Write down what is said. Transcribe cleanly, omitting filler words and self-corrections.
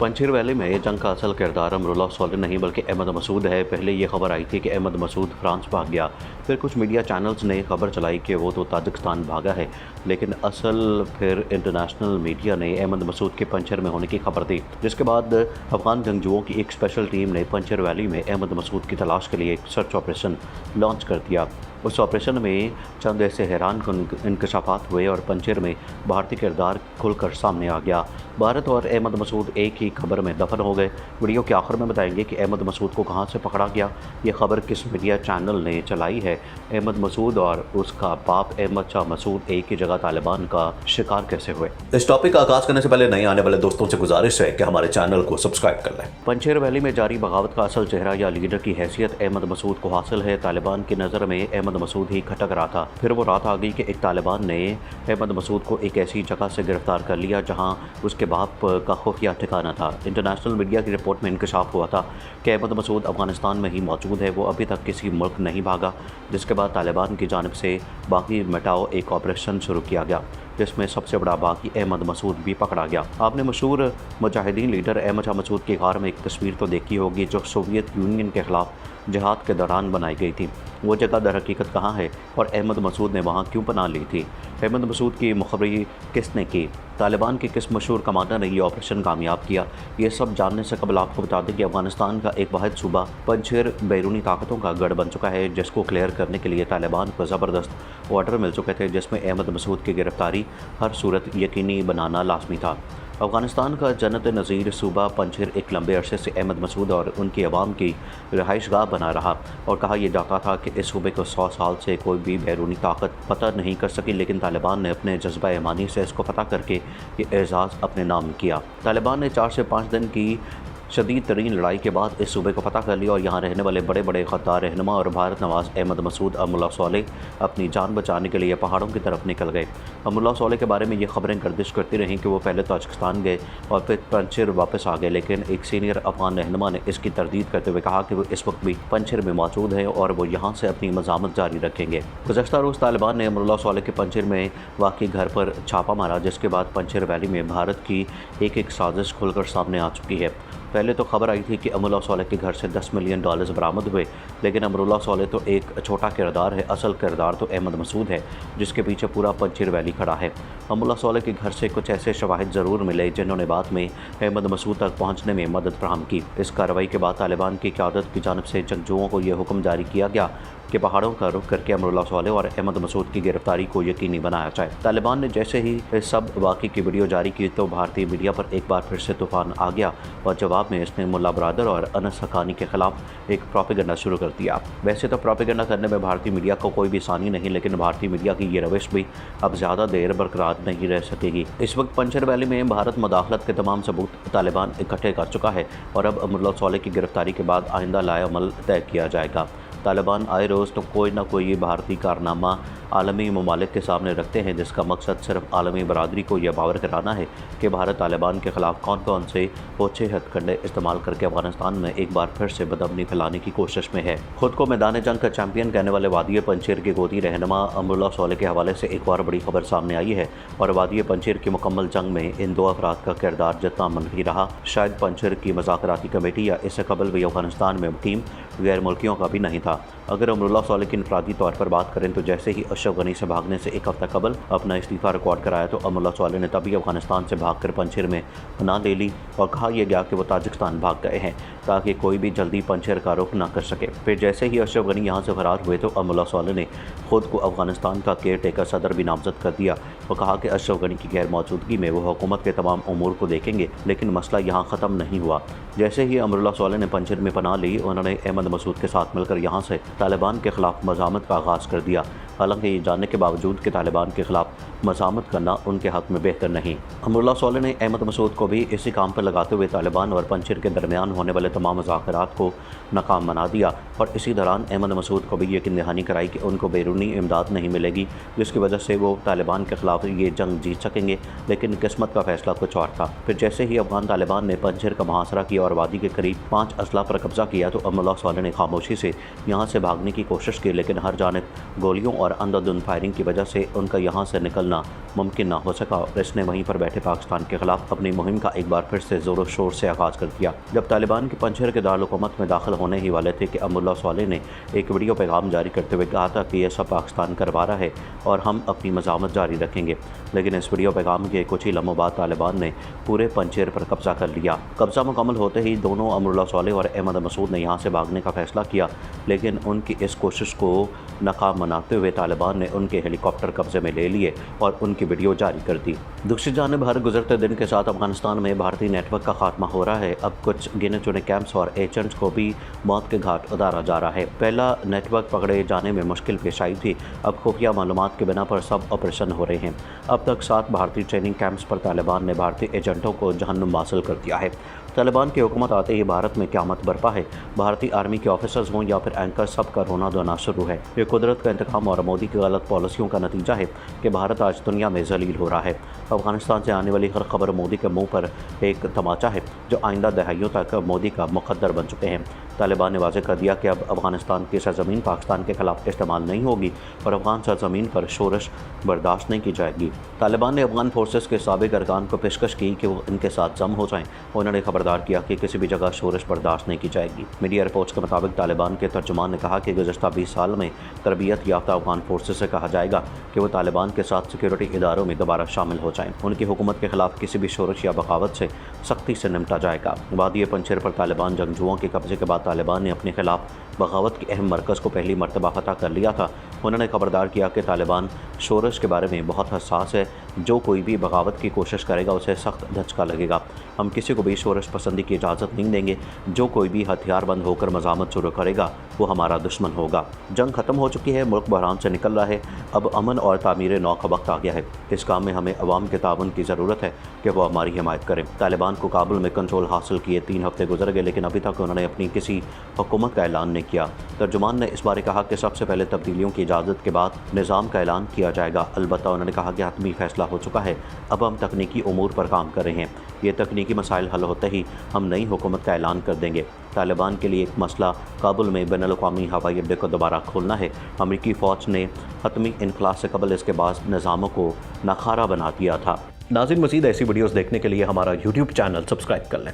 पंचीर valley में जंग का असल किरदार अमरुल्लाह सोलेह नहीं बल्कि अहमद मसूद है। पहले ये खबर आई थी कि अहमद मसूद फ्रांस भाग गया, फिर कुछ मीडिया चैनल्स ने खबर चलाई कि वो तो ताजिकिस्तान भागा है, लेकिन असल फिर इंटरनेशनल मीडिया ने अहमद मसूद के पंचर में होने की खबर दी। जिसके बाद अफगान जंगजुओं की एक स्पेशल टीम ने पंचर वैली में अहमद मसूद की तलाश के लिए एक सर्च ऑपरेशन लॉन्च कर दिया। उस ऑपरेशन में चंद ऐसे हैरान कुन इंकशाफात हुए और पंचर में भारतीय किरदार खुलकर सामने आ गया। भारत और अहमद मसूद एक ही खबर में दफन हो गए। वीडियो के आखिर में बताएंगे कि अहमद मसूद को कहां से पकड़ा गया, ये खबर किस मीडिया चैनल ने चलाई है, अहमद मसूद और उसका बाप अहमद शाह मसूद एक ही जगह तालिबान का शिकार कैसे हुए। इस टॉपिक का आगाज करने से पहले नए आने वाले दोस्तों से गुजारिश है कि हमारे चैनल को सब्सक्राइब कर लें। पंचेर वैली में जारी बगावत का असल चेहरा या लीडर की हैसियत अहमद मसूद को हासिल है। तालिबान की नज़र में अहमद मसूद ही खटक रहा था। फिर वो रात आ गई कि एक तालिबान ने अहमद मसूद को एक ऐसी जगह से गिरफ्तार कर लिया जहां उसके बाप का खुफिया ठिकाना था। इंटरनेशनल मीडिया की रिपोर्ट में इंकशाफ हुआ था कि अहमद मसूद अफगानिस्तान में ही मौजूद है, वो अभी तक किसी मुल्क नहीं भागा। जिसके बाद तालिबान की जानिब से बागी मिटाओ एक ऑपरेशन शुरू किया गया, जिसमें सबसे बड़ा बागी अहमद मसूद भी पकड़ा गया। आपने मशहूर मुजाहिदीन लीडर अहमद शाह मसूद की गार में एक तस्वीर तो देखी होगी जो सोवियत यूनियन के खिलाफ जिहाद के दौरान बनाई गई थी। वो जगह दर हकीकत कहाँ है और अहमद मसूद ने वहाँ क्यों पनाह ली थी? अहमद मसूद की मुखबरी किसने की? तालिबान के किस मशहूर कमांडर ने ये ऑपरेशन कामयाब किया? ये सब जानने से कबल आपको बता दें कि अफगानिस्तान का एक वाहिद सूबा पंचेर बैरूनी ताकतों का गढ़ बन चुका है, जिसको क्लियर करने के लिए तालिबान को ज़बरदस्त ऑर्डर मिल चुके थे, जिसमें अहमद मसूद की गिरफ्तारी हर सूरत यकीनी बनाना लाजमी था। अफगानिस्तान का जन्नत नज़ीर सूबा पंचेर एक लंबे अरसे से अहमद मसूद और उनकी अवाम की रिहाइशगाह बना रहा और कहा यह जाता था कि इस सूबे को 100 साल से कोई भी बैरूनी ताकत पता नहीं कर सकी, लेकिन तालिबान ने अपने जज्बा ईमानी से इसको पता करके ये एजाज़ अपने नाम किया। तालिबान ने 4 से 5 दिन की शदीद तरीन लड़ाई के बाद इस सूबे को पता कर लिया और यहाँ रहने वाले बड़े बड़े गद्दार रहनुमा और भारत नवाज अहमद मसूद अमरुल्लाह सोलेह अपनी जान बचाने के लिए पहाड़ों की तरफ निकल गए। अमरुल्लाह सोलेह के बारे में ये खबरें गर्दिश करती रहीं कि वो पहले ताजिकिस्तान गए और फिर पंचेर वापस आ गए, लेकिन एक सीनियर अफगान रहनुमा ने इसकी तरदीद करते हुए कहा कि वो इस वक्त भी पंचेर में मौजूद हैं और वो यहाँ से अपनी मज़ामत जारी रखेंगे। गुज़श्ता रोज़ तालिबान ने अमरुल्लाह सोलेह के पंचेर में वाक़ई घर पर छापा मारा, जिसके बाद पंचेर वैली में भारत की एक साजिश खुलकर सामने आ चुकी है। पहले तो खबर आई थी कि अमरुल्लाह सोलेह के घर से $10 मिलियन बरामद हुए, लेकिन अमरुल्लाह सोलेह तो एक छोटा किरदार है, असल किरदार तो अहमद मसूद है, जिसके पीछे पूरा पंचेर वैली खड़ा है। अमरुल्लाह सोलेह के घर से कुछ ऐसे शवाहिद ज़रूर मिले जिन्होंने बाद में अहमद मसूद तक पहुँचने में मदद फराहम की। इस कार्रवाई के बाद तालिबान की क़यादत की जानिब से जंगजुओं को यह हुक्म जारी किया गया कि पहाड़ों का रुख करके अमरुल्लाह सोलेह और अहमद मसूद की गिरफ्तारी को यकीनी बनाया जाए। तालिबान ने जैसे ही इस सब वाक़ई की वीडियो जारी की तो भारतीय मीडिया पर एक बार फिर से तूफान आ गया और जवाब में इसने मुल्ला बरादर और अनस हक्कानी के खिलाफ एक प्रोपेगेंडा शुरू कर दिया। वैसे तो प्रोपेगेंडा करने में भारतीय मीडिया को कोई भी आसानी नहीं, लेकिन भारतीय मीडिया की ये रविश भी अब ज़्यादा देर बरकरार नहीं रह सकेगी। इस वक्त पंचेर वैली में भारत मुदाखलत के तमाम सबूत तालिबान इकट्ठे कर चुका है और अब अमरुल्लाह सोलेह की गिरफ्तारी के बाद आइंदा लाएअमल तय किया जाएगा। तालिबान आए रोज़ तो कोई ना कोई भारतीय कारनामा आलमी ममालिक के सामने रखते हैं, जिसका मकसद सिर्फ आलमी बरादरी को यह बावर कराना है कि भारत तालिबान के ख़िलाफ़ कौन कौन से ओछे हथकंडे इस्तेमाल करके अफगानिस्तान में एक बार फिर से बदअमनी फैलाने की कोशिश में है। खुद को मैदान जंग का चैंपियन कहने वाले वादी पंचेर के गोदी रहनुमा अमरुल्लाह सोलेह के हवाले से एक और बड़ी खबर सामने आई है और वादी पंचेर की मुकम्मल जंग में इन 2 अफराद का किरदार जितना मनफी रहा, शायद पंचेर की मज़ाकराती कमेटी या इससे कबल भी अफगानिस्तान में टीम गैर मुल्कियों का भी नहीं था। अगर अमरुल्लाह सोलेह की इनफरादी तौर पर बात करें तो जैसे ही अशरफ गनी से भागने से एक हफ्ता कबल अपना इस्तीफ़ा रिकॉर्ड कराया तो अमरुल्लाह सोलेह ने तभी अफगानिस्तान से भागकर पंचेर में पनाह ले ली और कहा यह गया कि वो ताजिकिस्तान भाग गए हैं ताकि कोई भी जल्दी पंचेर का रुख ना कर सके। फिर जैसे ही अशरफ गनी यहाँ से फरार हुए तो अमरुल्लाह सोलेह ने खुद को अफगानिस्तान का केयर टेकर सदर भी नामजद कर दिया और कहा कि अशरफ गनी की गैर मौजूदगी में वो हुकूमत के तमाम उमूर को देखेंगे, लेकिन मसला यहाँ ख़त्म नहीं हुआ। जैसे ही अमरुल्लाह सोलेह ने पंचेर में पनाह ली, उन्होंने अहमद मसूद के साथ मिलकर यहाँ से तालिबान के ख़िलाफ़ मज़ामत का आगाज़ कर दिया, हालांकि ये जानने के बावजूद कि तालिबान के ख़िलाफ़ मज़ामत करना उनके हक़ में बेहतर नहीं। अमरुल्लाह सोलेह ने अहमद मसूद को भी इसी काम पर लगाते हुए तालिबान और पंचेर के दरमियान होने वाले तमाम मुज़ाकरात को नाकाम बना दिया और इसी दौरान अहमद मसूद को भी यकीन दहानी कराई कि उनको बैरूनी इमदाद नहीं मिलेगी, जिसकी वजह से वो तालिबान के ख़िलाफ़ ये जंग जीत सकेंगे, लेकिन किस्मत का फ़ैसला कुछ और था। फिर जैसे ही अफगान तालिबान ने पंचेर का मुहासरा किया और वादी के करीब 5 अजला पर कब्ज़ा किया तो अमरुल्लाह सोलेह ने खामोशी से यहाँ से भागने की कोशिश की, लेकिन हर जानिब गोलियों और अंधाधुंध फायरिंग की वजह से उनका यहाँ से निकलना मुमकिन ना हो सका और इसने वहीं पर बैठे पाकिस्तान के खिलाफ अपनी मुहिम का एक बार फिर से ज़ोर शोर से आगाज़ कर दिया। जब तालिबान के पंजशेर के दारुल-हुकूमत में दाखिल होने ही वाले थे कि अब्दुल्ला स्वालेह ने एक वीडियो पैगाम जारी करते हुए कहा था कि यह सब पाकिस्तान करवा रहा है और हम अपनी मज़ामत जारी रखेंगे। लेकिन इस वीडियो पैगाम के कुछ ही लम्हों बाद तालिबान ने पूरे पंजशेर पर कब्जा कर लिया। कब्जा मुकम्मल होते ही दोनों अब्दुल्ला स्वालेह और अहमद मसूद ने यहाँ से भागने का फैसला किया, लेकिन उनकी इस कोशिश को नाकाम बनाते हुए तालिबान ने उनके हेलीकॉप्टर कब्जे में ले लिए और उनकी वीडियो जारी कर दी। दूसरी जानिब हर गुजरते दिन के साथ अफगानिस्तान में भारतीय नेटवर्क का खात्मा हो रहा है। अब कुछ गिने चुने कैंप्स और एजेंट्स को भी मौत के घाट उतारा जा रहा है। पहला नेटवर्क पकड़े जाने में मुश्किल पेश आई थी, अब खुफिया मालूमात के बिना पर सब ऑपरेशन हो रहे हैं। अब तक 7 भारतीय ट्रेनिंग कैंप्स पर तालिबान ने भारतीय एजेंटों को जहन्नुम हासिल कर दिया है। तालिबान की हुकूमत आते ही भारत में क़यामत बरपा है। भारतीय आर्मी के ऑफिसर्स हों या फिर एंकर, सब का रोना धोना शुरू है। ये कुदरत का इंतकाम और मोदी की गलत पॉलिसियों का नतीजा है कि भारत आज दुनिया में जलील हो रहा है। अफगानिस्तान से आने वाली हर खबर मोदी के मुंह पर एक तमाचा है जो आइंदा दहाइयों तक मोदी का मुकद्दर बन चुके हैं। तालिबान ने वाज़ेह कर दिया कि अब अफगानिस्तान की सरजमीन पाकिस्तान के खिलाफ इस्तेमाल नहीं होगी और अफगान सरजमीन पर शोरश बर्दाश्त नहीं की जाएगी। तालिबान ने अफगान फोर्सेस के साबिक अरकान को पेशकश की कि वो इनके साथ जम हो जाएं। उन्होंने खबरदार किया कि किसी भी जगह शोरश बर्दाश्त नहीं की जाएगी। मीडिया रिपोर्ट्स के मुताबिक तालिबान के तर्जुमान ने कहा कि गुज़श्ता 20 साल में तरबियत याफ्ता अफगान फोर्सेस से कहा जाएगा कि वो तालिबान के साथ सिक्योरिटी इदारों में दोबारा शामिल हो जाएं। उनकी हुकूमत के खिलाफ किसी भी शोरश या बगावत से सख्ती से निपटा जाएगा। वादी पंजशेर पर तालिबान जंगजुओं के कब्जे के बाद तालिबान ने अपने खिलाफ बगावत के अहम मरकज़ को पहली मरतबा फतह कर लिया था। उन्होंने खबरदार किया कि तालिबान शोरश के बारे में बहुत हसास है, जो कोई भी बगावत की कोशिश करेगा उसे सख्त धचका लगेगा। हम किसी को भी शोरश पसंदी की इजाज़त नहीं देंगे। जो कोई भी हथियारबंद होकर मज़ामत शुरू करेगा वो हमारा दुश्मन होगा। जंग ख़त्म हो चुकी है, मुल्क बहरान से निकल रहा है, अब अमन और तामीर नौ का वक्त आ गया है। इस काम में हमें अवाम के ताउन की ज़रूरत है कि वो हमारी हिमायत करें। तालिबान को काबुल में कंट्रोल हासिल किए 3 हफ्ते गुजर गए, लेकिन अभी तक उन्होंने अपनी किसी हुकूमत का ऐलान नहीं किया। तर्जुमान ने इस बारे कहा कि सबसे पहले तब्दीलियों की इजाज़त के बाद निज़ाम का ऐलान किया जाएगा। अलबत्ता उन्होंने कहा कि हतमी फैसला हो चुका है, अब हम तकनीकी उमूर पर काम कर रहे हैं। ये तकनीकी मसाइल हल होते ही हम नई हुकूमत का ऐलान कर देंगे। तालिबान के लिए एक मसला काबुल में बैनुल-अक़वामी हवाई अड्डे को दोबारा खोलना है। अमरीकी फ़ौज ने हतमी इनखला से कबल इसके बाद निज़ामों को नाखारा बना दिया था। नाज़रीन, मज़ीद ऐसी वीडियोज़ देखने के लिए हमारा YouTube चैनल सब्सक्राइब कर लें।